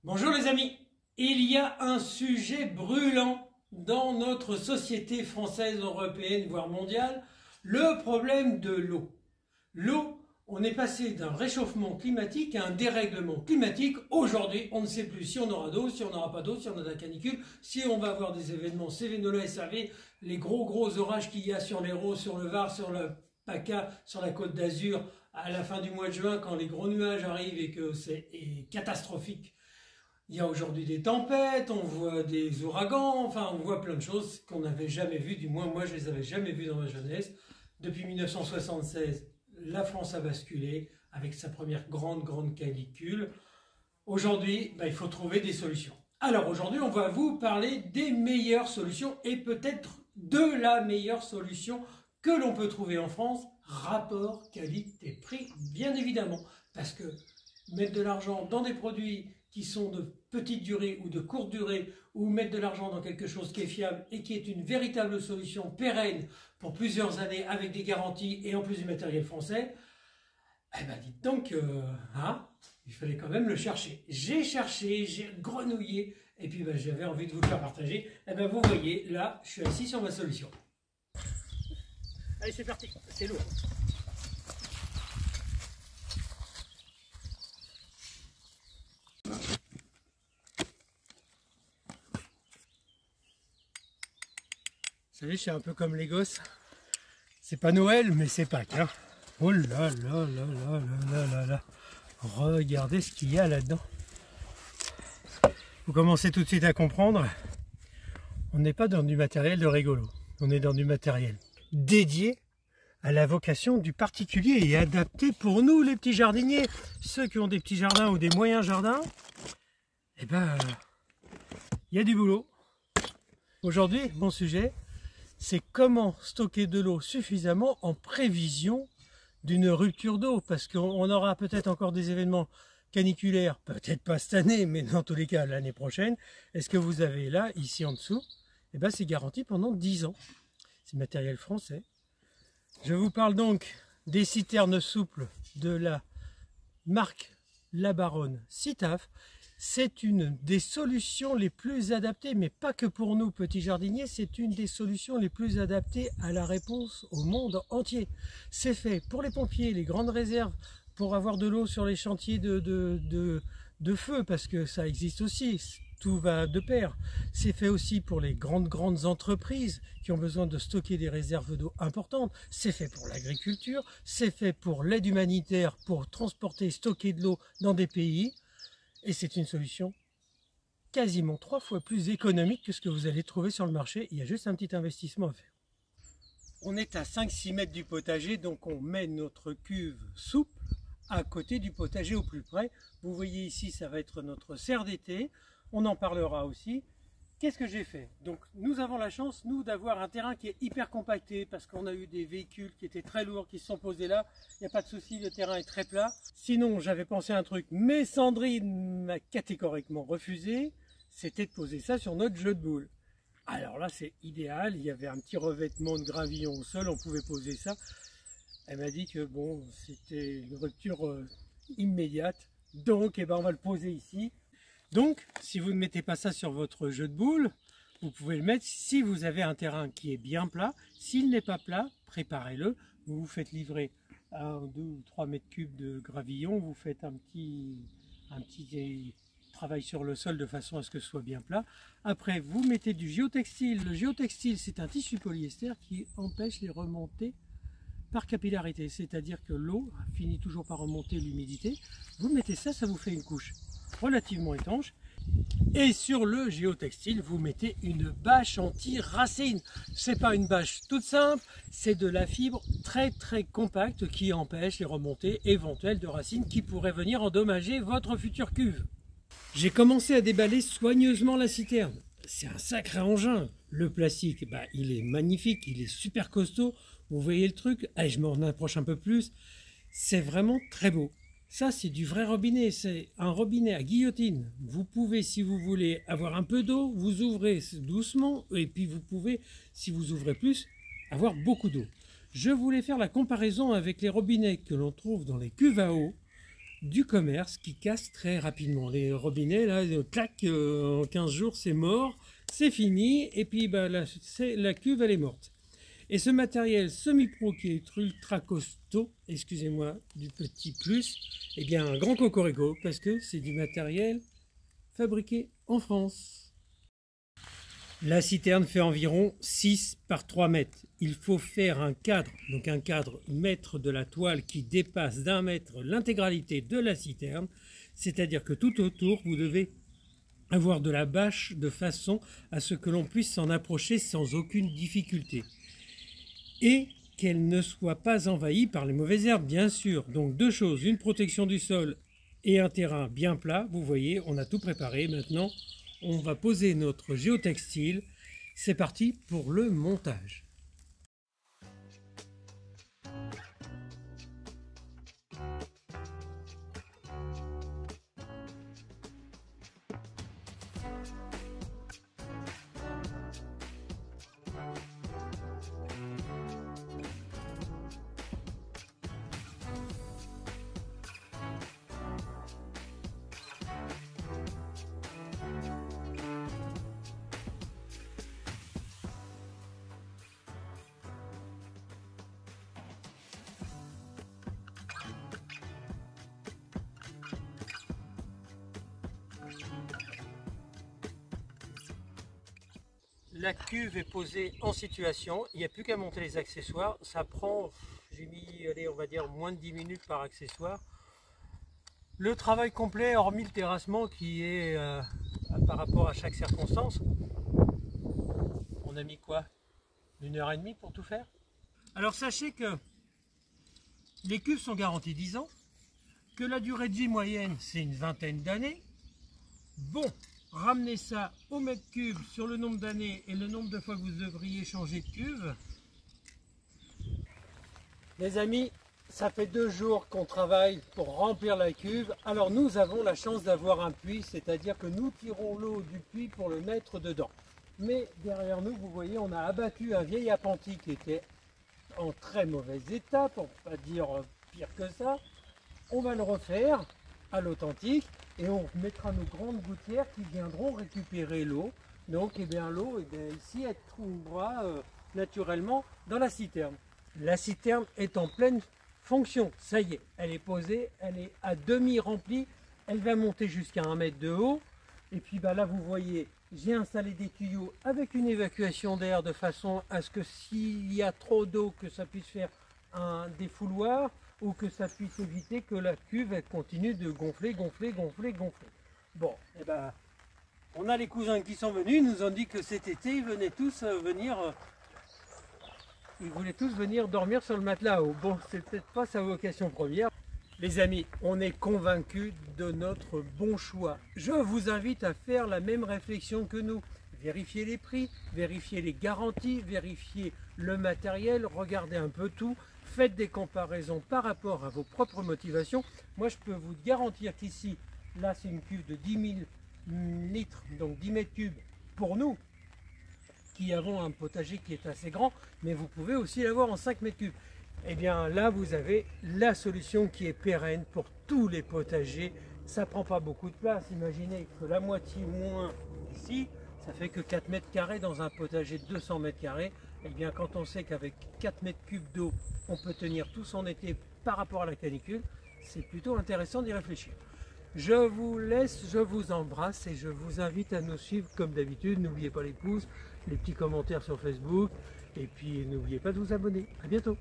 Bonjour les amis, il y a un sujet brûlant dans notre société française, européenne, voire mondiale, le problème de l'eau. L'eau, on est passé d'un réchauffement climatique à un dérèglement climatique. Aujourd'hui, on ne sait plus si on aura d'eau, si on n'aura pas d'eau, si on a de la canicule, si on va avoir des événements Cévenola SAV, les gros orages qu'il y a sur l'Hérault, sur le Var, sur le PACA, sur la Côte d'Azur, à la fin du mois de juin, quand les gros nuages arrivent et que c'est catastrophique. Il y a aujourd'hui des tempêtes, on voit des ouragans, enfin on voit plein de choses qu'on n'avait jamais vues, du moins moi je les avais jamais vues dans ma jeunesse. Depuis 1976, la France a basculé avec sa première grande canicule. Aujourd'hui, il faut trouver des solutions. Alors aujourd'hui, on va vous parler des meilleures solutions et peut-être de la meilleure solution que l'on peut trouver en France, rapport qualité-prix, bien évidemment. Parce que mettre de l'argent dans des produits qui sont de petite durée ou de courte durée, ou mettre de l'argent dans quelque chose qui est fiable et qui est une véritable solution pérenne pour plusieurs années avec des garanties et en plus du matériel français, dites donc, il fallait quand même le chercher. J'ai cherché, j'ai grenouillé, et puis j'avais envie de vous le faire partager. Vous voyez, là, je suis assis sur ma solution. Allez, c'est parti, c'est lourd. Vous savez, je suis un peu comme les gosses. C'est pas Noël, mais c'est Pâques. Hein. Oh là là là là là là là. Regardez ce qu'il y a là-dedans. Vous commencez tout de suite à comprendre. On n'est pas dans du matériel de rigolo. On est dans du matériel dédié à la vocation du particulier et adapté pour nous, les petits jardiniers. Ceux qui ont des petits jardins ou des moyens jardins, il y a du boulot. Aujourd'hui, mon sujet, c'est comment stocker de l'eau suffisamment en prévision d'une rupture d'eau, parce qu'on aura peut-être encore des événements caniculaires, peut-être pas cette année, mais dans tous les cas l'année prochaine. Et ce que vous avez là, ici en dessous, c'est garanti pendant 10 ans. C'est matériel français. Je vous parle donc des citernes souples de la marque La Baronne Citaf. C'est une des solutions les plus adaptées, mais pas que pour nous petits jardiniers, c'est une des solutions les plus adaptées à la réponse au monde entier. C'est fait pour les pompiers, les grandes réserves, pour avoir de l'eau sur les chantiers de feu, parce que ça existe aussi, tout va de pair. C'est fait aussi pour les grandes entreprises qui ont besoin de stocker des réserves d'eau importantes. C'est fait pour l'agriculture, c'est fait pour l'aide humanitaire, pour transporter, stocker de l'eau dans des pays. Et c'est une solution quasiment 3 fois plus économique que ce que vous allez trouver sur le marché. Il y a juste un petit investissement à faire. On est à 5-6 mètres du potager, donc on met notre cuve souple à côté du potager au plus près. Vous voyez ici, ça va être notre serre d'été. On en parlera aussi. Qu'est-ce que j'ai fait? Donc nous avons la chance, nous, d'avoir un terrain qui est hyper compacté parce qu'on a eu des véhicules qui étaient très lourds, qui se sont posés là. Il n'y a pas de souci, le terrain est très plat. Sinon, j'avais pensé à un truc, mais Sandrine m'a catégoriquement refusé, c'était de poser ça sur notre jeu de boules. Alors là, c'est idéal. Il y avait un petit revêtement de gravillon au sol, on pouvait poser ça. Elle m'a dit que bon, c'était une rupture immédiate. Donc, on va le poser ici. Donc, si vous ne mettez pas ça sur votre jeu de boules, vous pouvez le mettre si vous avez un terrain qui est bien plat. S'il n'est pas plat, préparez-le. Vous vous faites livrer 1, 2 ou 3 mètres cubes de gravillon. Vous faites un petit travail sur le sol de façon à ce que ce soit bien plat. Après, vous mettez du géotextile. Le géotextile, c'est un tissu polyester qui empêche les remontées par capillarité. C'est-à-dire que l'eau finit toujours par remonter l'humidité. Vous mettez ça, ça vous fait une couche relativement étanche, et sur le géotextile vous mettez une bâche anti-racine. C'est pas une bâche toute simple, c'est de la fibre très compacte qui empêche les remontées éventuelles de racines qui pourraient venir endommager votre future cuve. J'ai commencé à déballer soigneusement la citerne. C'est un sacré engin. Le plastique, il est magnifique, il est super costaud. Vous voyez le truc? Je m'en approche un peu plus. C'est vraiment très beau. Ça, c'est du vrai robinet, c'est un robinet à guillotine. Vous pouvez, si vous voulez avoir un peu d'eau, vous ouvrez doucement, et puis vous pouvez, si vous ouvrez plus, avoir beaucoup d'eau. Je voulais faire la comparaison avec les robinets que l'on trouve dans les cuves à eau. du commerce qui cassent très rapidement. Les robinets, là, clac, en 15 jours, c'est mort, c'est fini, et puis bah, la cuve, elle est morte. Et ce matériel semi-pro qui est ultra costaud, excusez-moi du petit plus, eh bien un grand cocorico, parce que c'est du matériel fabriqué en France. La citerne fait environ 6 par 3 mètres. Il faut faire un cadre, donc un cadre mètre de la toile qui dépasse d'1 mètre l'intégralité de la citerne, c'est-à-dire que tout autour, vous devez avoir de la bâche de façon à ce que l'on puisse s'en approcher sans aucune difficulté. Et qu'elle ne soit pas envahie par les mauvaises herbes, bien sûr. Donc deux choses, une protection du sol et un terrain bien plat. Vous voyez, on a tout préparé. Maintenant, on va poser notre géotextile. C'est parti pour le montage. La cuve est posée en situation, il n'y a plus qu'à monter les accessoires. Ça prend, j'ai mis, allez, on va dire moins de 10 minutes par accessoire. Le travail complet, hormis le terrassement qui est par rapport à chaque circonstance, on a mis quoi? 1h30 pour tout faire? Alors sachez que les cuves sont garanties 10 ans, que la durée de vie moyenne c'est une vingtaine d'années. Bon, ramenez ça au mètre cube sur le nombre d'années et le nombre de fois que vous devriez changer de cuve. Les amis, ça fait 2 jours qu'on travaille pour remplir la cuve. Alors nous avons la chance d'avoir un puits, c'est-à-dire que nous tirons l'eau du puits pour le mettre dedans. Mais derrière nous, vous voyez, on a abattu un vieil appentis qui était en très mauvais état, pour ne pas dire pire que ça. On va le refaire à l'authentique et on mettra nos grandes gouttières qui viendront récupérer l'eau. Donc eh bien, l'eau ici elle trouvera naturellement dans la citerne. La citerne est en pleine fonction, ça y est, elle est posée, elle est à demi remplie, elle va monter jusqu'à 1 mètre de haut. Et puis bah, là vous voyez, j'ai installé des tuyaux avec une évacuation d'air de façon à ce que s'il y a trop d'eau, que ça puisse faire un défouloir ou que ça puisse éviter que la cuve elle continue de gonfler, gonfler, gonfler, gonfler. Bon, et ben, on a les cousins qui sont venus, ils nous ont dit que cet été, ils venaient tous ils voulaient tous venir dormir sur le matelas haut. Bon, c'est peut-être pas sa vocation première. Les amis, on est convaincus de notre bon choix. Je vous invite à faire la même réflexion que nous. Vérifiez les prix, vérifiez les garanties, vérifiez le matériel, regardez un peu tout. Faites des comparaisons par rapport à vos propres motivations. Moi, je peux vous garantir qu'ici, là, c'est une cuve de 10 000 litres, donc 10 mètres cubes pour nous, qui avons un potager qui est assez grand, mais vous pouvez aussi l'avoir en 5 mètres cubes. Eh bien, là, vous avez la solution qui est pérenne pour tous les potagers. Ça ne prend pas beaucoup de place. Imaginez que la moitié moins ici, ça fait que 4 mètres carrés dans un potager de 200 mètres carrés. Eh bien, quand on sait qu'avec 4 mètres cubes d'eau, on peut tenir tout son été par rapport à la canicule, c'est plutôt intéressant d'y réfléchir. Je vous laisse, je vous embrasse et je vous invite à nous suivre comme d'habitude. N'oubliez pas les pouces, les petits commentaires sur Facebook et puis n'oubliez pas de vous abonner. À bientôt.